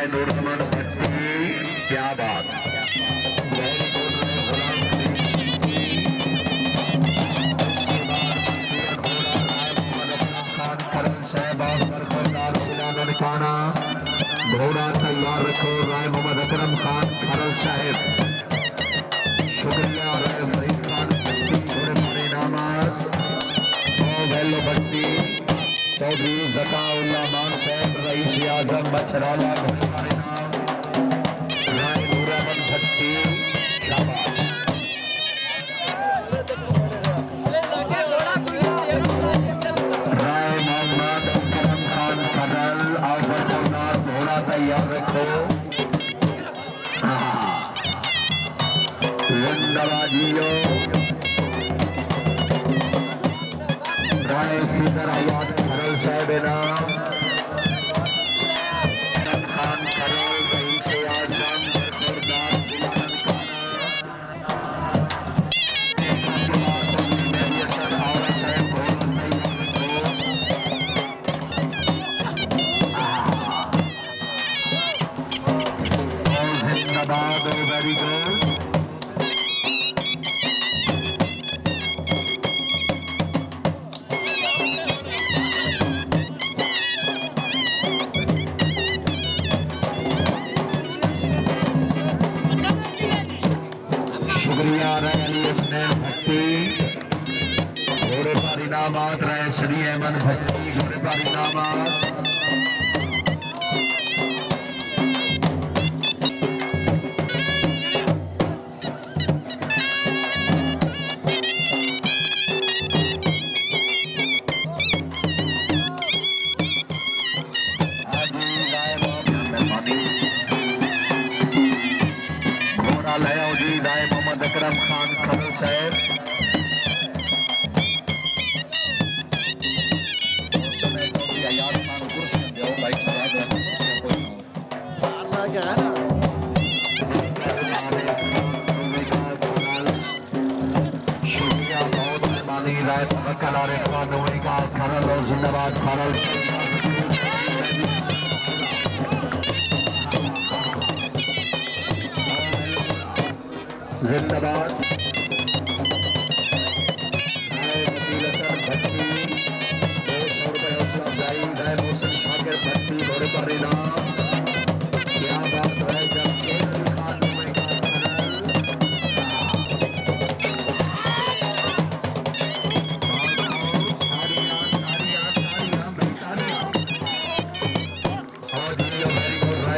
राय नूरमन भट्टी, क्या बात। घोड़ा तैयार रखो राय मोहम्मद अकरम खान खरल साहिब। शुक्रिया राय फरीद खान भट्टी घोड़े पर इनामत। वेलो भट्टी चौधरी जकाउल्ला मान साहब रईस आजम बछराला घोड़े पर इनाम। राय नूरमन भट्टी शाबाश। राय मोहम्मद अकरम खान खरल और घोड़ा तैयार रखो। जिंदाबादियों राय फिकर आयात खरल साहब इनाम। खान खरल रईस आजम बरखुरदार जिलान जिंदाबाद। Very good. शुक्रिया राय अली हसनैन भट्टी घोड़े पर इनामात। राय श्री अहमद भट्टी घोड़े पर इनामात। घोड़ा लाया जी राय मोहम्मद अकरम खान खरल साहब। शुक्रिया बहुत मेहरबानी राय तवक्कल आरिफ खान होएगा खरल और जिंदाबाद खरल। जिंदाबाद। भट्टी 200 रुपये हौसला अफजाई। राय मोहसिन शाकिर भट्टी घोड़े पर इनाम। क्या बात है।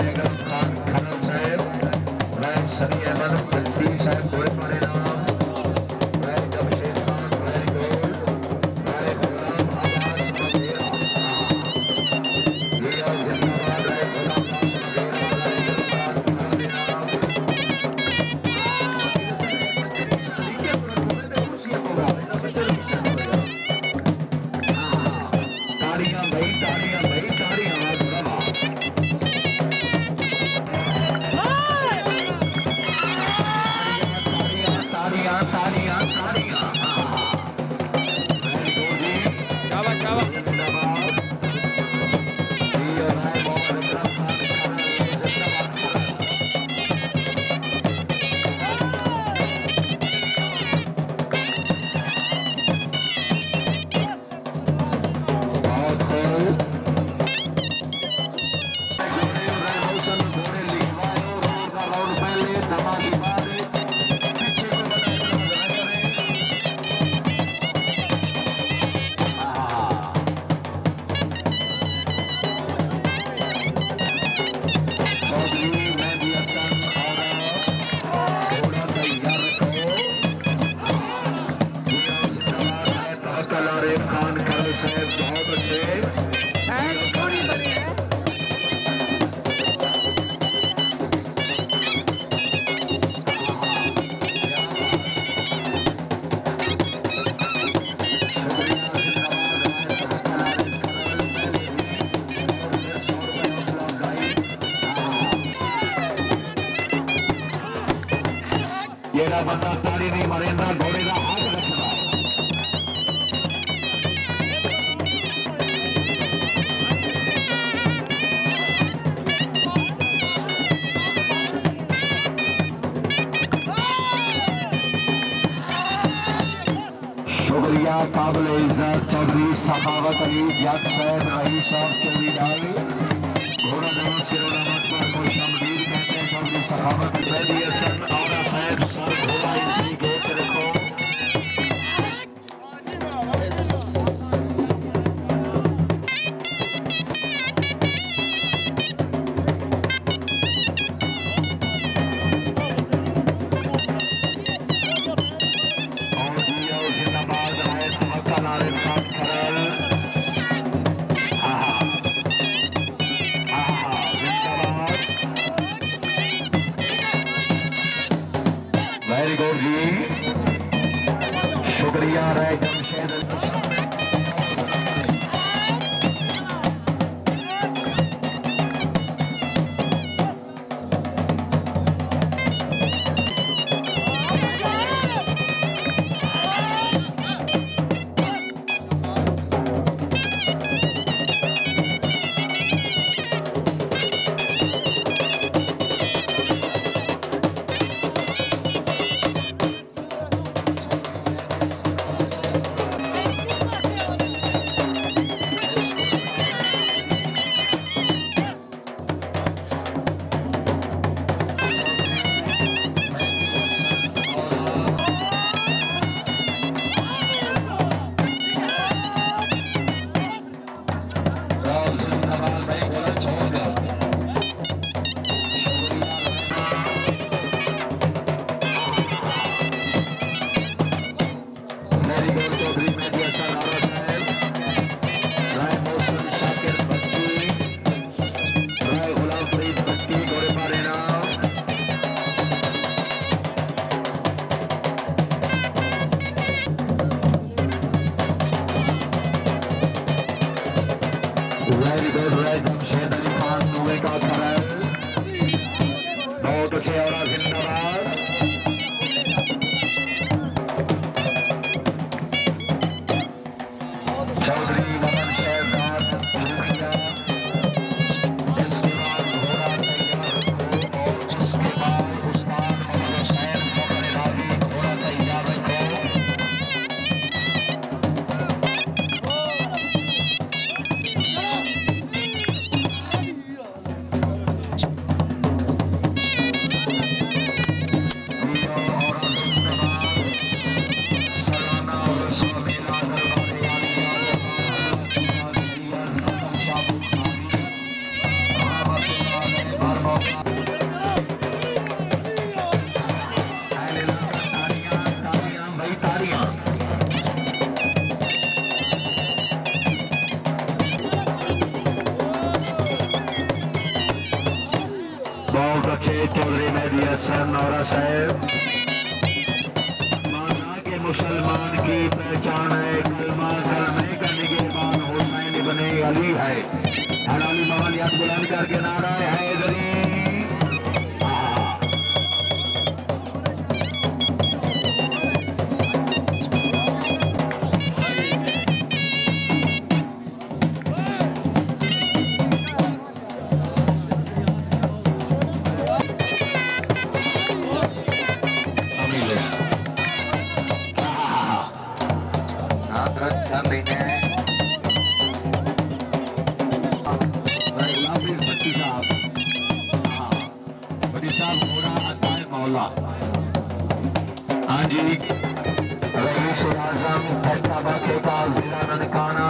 जब खान खनल साहब। राय सनी अहमद भट्टी साहब घोड़े पर इनाम। राय अभिषेक खान वेरी गुड। राय गुलाम अब्बास मगेरा ये और जिंदाबाद। राय गुलाम अब्बास मगेरा राय गुलाम खनल इनाम। तालियां भाई तालियां भाई तालियां। तालियां तालियां तालियां। शाबाश शाबाश। जिंदाबाद। राय मोहम्मद अकरम खान खरल जिंदाबाद। बहुत खूब। राय मौसम घोड़े लिखवाओ रोड का राउंड पहले धमाकी मारे पीछे को खान खरल साहब बहुत अच्छे। ये बंदा ताड़ी नहीं मारेंदा घोड़े का हाथ रखना। शुक्रिया काबिल इज्जत चौधरी सखावत अली जग साहब रईस साहब चौधरी डाल घोड़ा नवाज किरोनामत पर खुशमदीद कहते हैं चौधरी सखावत मेहदी हसन और साहब सर घोड़ा इसी गेट रखो। वेरी गुड जी शुक्रिया राय जमशेद वेरी गुड राय जमशेद अली खान नुए का खरल बहुत अच्छे और जिंदाबाद। चौधरी मदन शहजाद शुक्रिया। इसके बाद घोड़ा तैयार रखो और उसके बाद उस्ताद मोहम्मद हुसैन फखर रावी घोड़ा तैयार रखो। बहुत अच्छे चौधरी मेहदी हसन नौरा साहब माना के मुसलमान की पहचान है कलमा कलमे का निगहबान हुसैन इब्ने अली है। हलाली महल याद बुलंद करके नारा हैदरी। हाँ जी रईस आजम फैसलाबाद के पास जिला ननकाना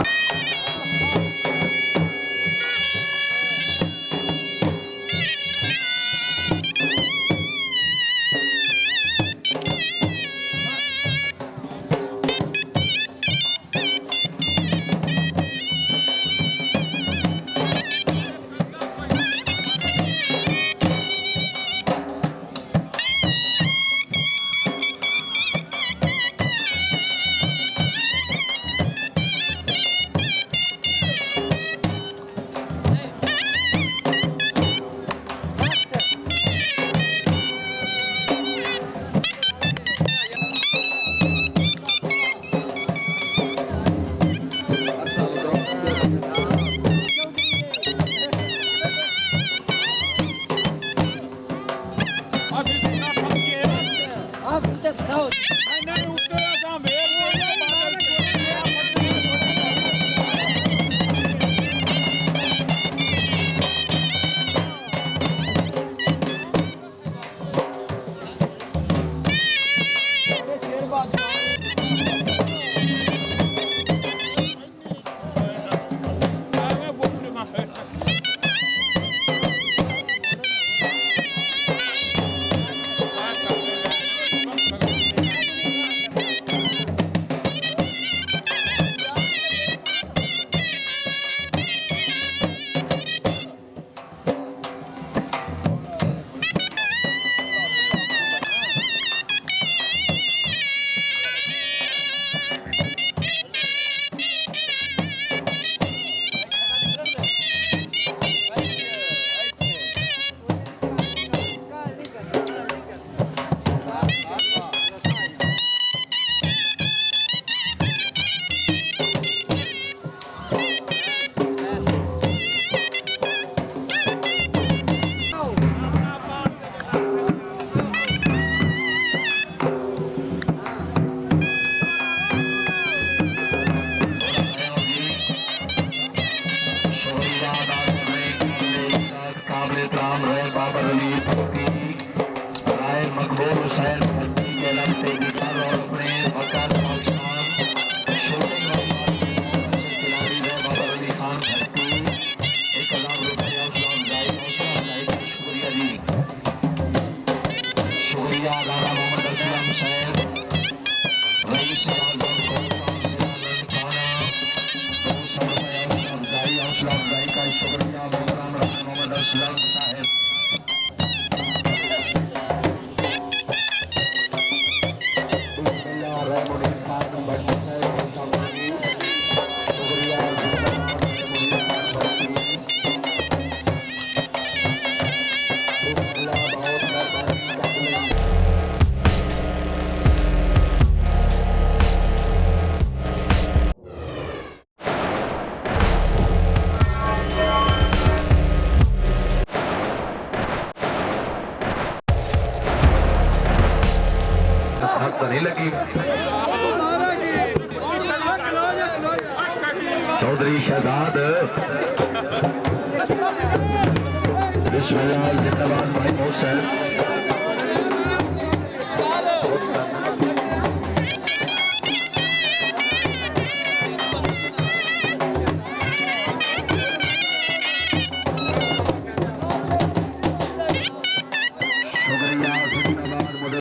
काबिल इकराम रहे बाबर अली तौफी राय मकबूल हुसैन भट्टी के लगते निकल और अपने मकान पाकिस्तान शूटिंग से खिलाड़ी रहे बाबर अली खान भट्टी 1000 रुपये हौसला अफजाई का शुक्रिया जी। शुक्रिया दादा मोहम्मद असलम साहब रईस आजम हौसला अफजाई का शुक्रिया मोहतरम मोहम्मद असलम साहब। नहीं लगी चौधरी शहजाद बिस्मिल्लाह जिंदाबाद भाई मोहसिन शुक्रिया